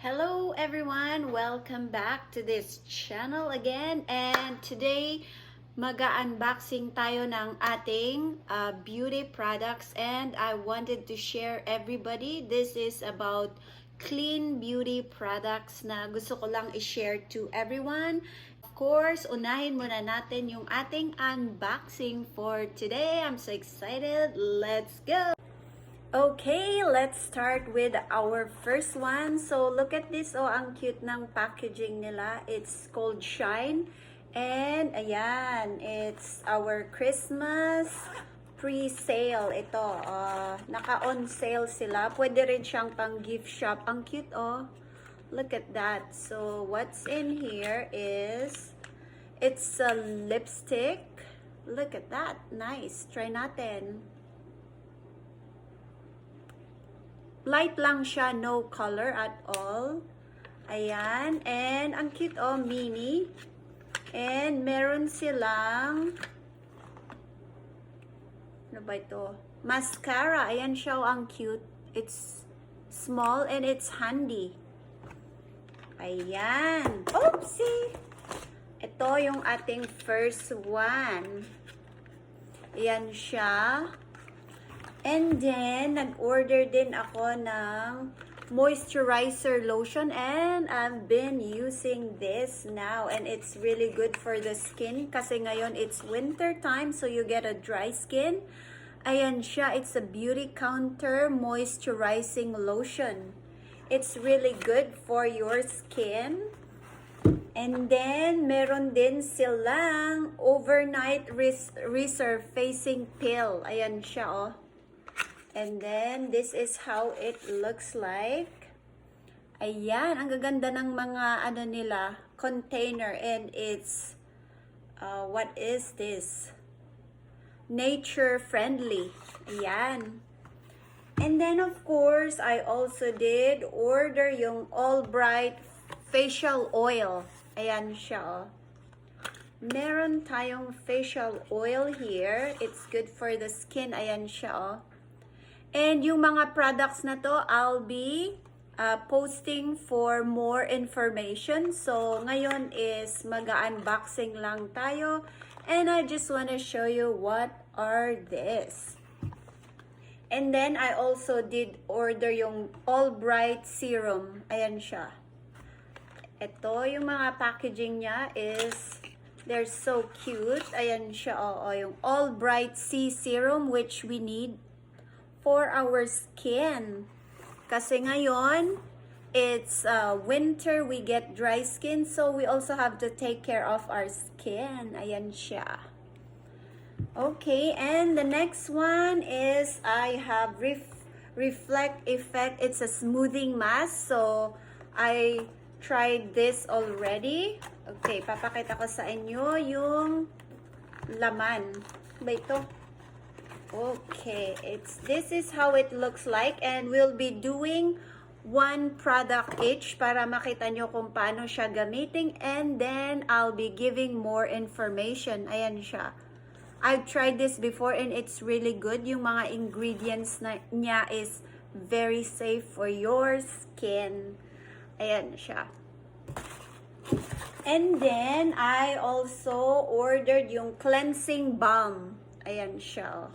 Hello everyone! Welcome back to this channel again, and today mag-unboxing tayo ng ating beauty products, and I wanted to share everybody. This is about clean beauty products na gusto ko lang i-share to everyone. Of course, unahin muna natin yung ating unboxing for today. I'm so excited. Let's go! Okay, let's start with our first one. So, look at this. Oh, ang cute ng packaging nila. It's called Shine. And, ayan, it's our Christmas pre-sale. Ito, naka-on sale sila. Pwede rin siyang pang gift shop. Ang cute, oh. Look at that. So, what's in here is, it's a lipstick. Look at that. Nice. Try natin. Light lang siya, no color at all. Ayan. And ang cute, oh, mini. And meron silang, ano ba ito? Mascara. Ayan siya, oh, ang cute. It's small and it's handy. Ayan. Oopsie! Ito yung ating first one. Ayan siya. And then, nag-order din ako ng moisturizer lotion, and I've been using this now, and it's really good for the skin kasi ngayon it's winter time, so you get a dry skin. Ayan siya, it's a beauty counter moisturizing lotion. It's really good for your skin. And then, meron din silang overnight resurfacing pill. Ayan siya, oh. And then, this is how it looks like. Ayan, ang gaganda ng mga ano nila, container. And it's, what is this? Nature friendly. Ayan. And then, of course, I also did order yung All Bright facial oil. Ayan siya, oh. Meron tayong facial oil here. It's good for the skin. Ayan siya, oh. And yung mga products na to, I'll be posting for more information. So, ngayon is mag-unboxing lang tayo. And I just want to show you what are this. And then, I also did order yung All Bright Serum. Ayan siya. Ito, yung mga packaging niya is, they're so cute. Ayan siya, oo, yung All Bright C Serum, which we need for our skin. Kasi ngayon, it's winter, we get dry skin, so we also have to take care of our skin. Ayan siya. Okay, and the next one is I have Reflect Effect. It's a smoothing mask, so I tried this already. Okay, papakita ko sa inyo yung laman. Ba ito? Okay, this is how it looks like, and we'll be doing one product each para makita nyo kung paano siya gamitin, and then I'll be giving more information. Ayan siya. I've tried this before and it's really good. Yung mga ingredients niya is very safe for your skin. Ayan siya. And then I also ordered yung cleansing balm. Ayan siya.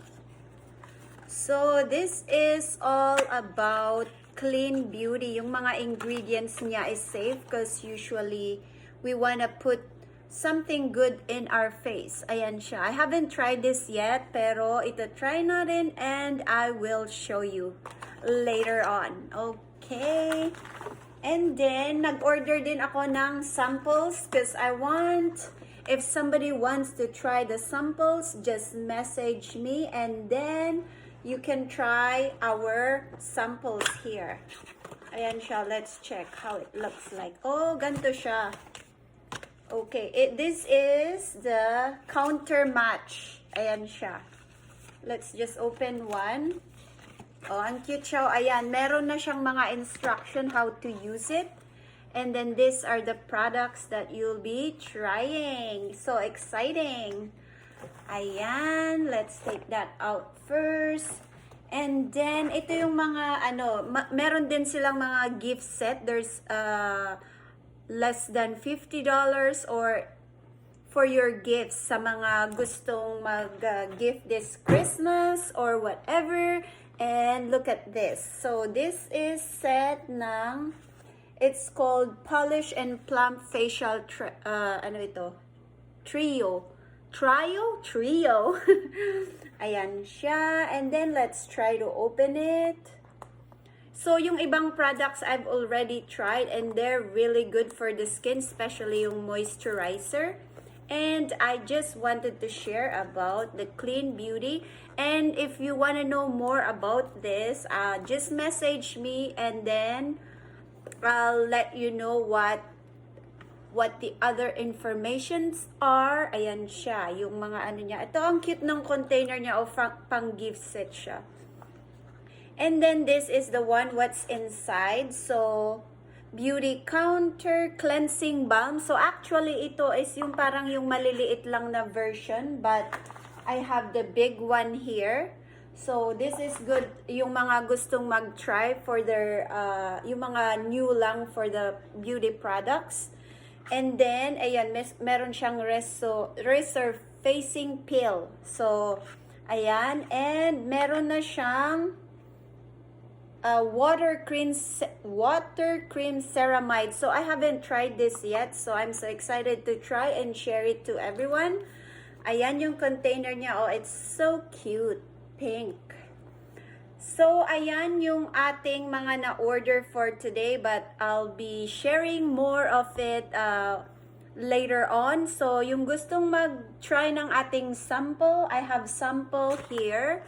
So, this is all about clean beauty. Yung mga ingredients niya is safe because usually we wanna put something good in our face. Ayan siya. I haven't tried this yet, pero ito try natin and I will show you later on. Okay. And then, nag-order din ako ng samples because I want, if somebody wants to try the samples, just message me and then you can try our samples here. Ayan siya. Let's check how it looks like. Oh, ganito siya. Okay. This is the counter match. Ayan siya. Let's just open one. Oh, ang cute siya. Ayan. Meron na siyang mga instruction how to use it. And then these are the products that you'll be trying. So exciting. Ayan, let's take that out first. And then, ito yung mga, meron din silang mga gift set. There's less than $50 or for your gifts sa mga gustong mag-gift this Christmas or whatever. And look at this. So, this is set ng, it's called Polish and Plump Facial, Trio. Trio. Ayan siya. And then, let's try to open it. So, yung ibang products I've already tried and they're really good for the skin, especially yung moisturizer. And I just wanted to share about the Clean Beauty. And if you want to know more about this, just message me and then I'll let you know what the other informations are. Ayan siya, yung mga niya. Ito, ang cute ng container niya o pang gift set siya. And then this is the one what's inside. So, beauty counter cleansing balm. So actually ito is yung parang yung maliliit lang na version, but I have the big one here. So this is good yung mga gustong mag-try for their yung mga new lang for the beauty products. And then ayan, meron siyang resurfacing peel. So ayan, and meron na siyang water cream ceramide. So I haven't tried this yet, so I'm so excited to try and share it to everyone. Ayan yung container niya. Oh, it's so cute, pink. So ayan yung ating mga na-order for today, but I'll be sharing more of it later on. So yung gustong mag-try ng ating sample, I have sample here.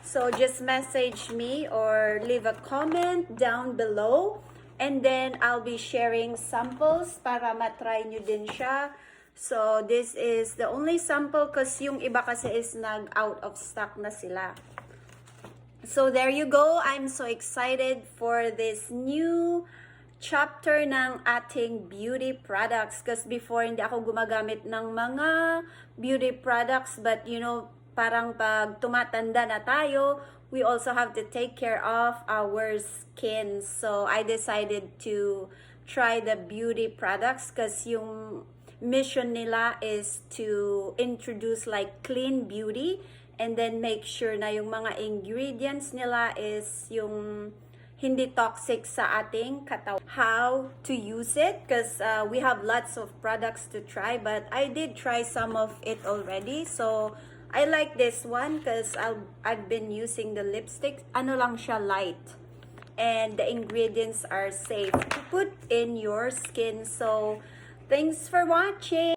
So just message me or leave a comment down below. And then I'll be sharing samples para matry nyo din siya. So this is the only sample kasi yung iba kasi is nag-out of stock na sila. So there you go. I'm so excited for this new chapter ng ating beauty products. Kasi before hindi ako gumagamit ng mga beauty products, but you know, parang pag tumatanda na tayo, we also have to take care of our skin. So, I decided to try the beauty products kasi yung mission nila is to introduce like clean beauty and then make sure na yung mga ingredients nila is yung hindi toxic sa ating katawan. How to use it because we have lots of products to try, but I did try some of it already. So, I like this one because I've been using the lipstick. Ano lang siya, light. And the ingredients are safe to put in your skin. So, thanks for watching.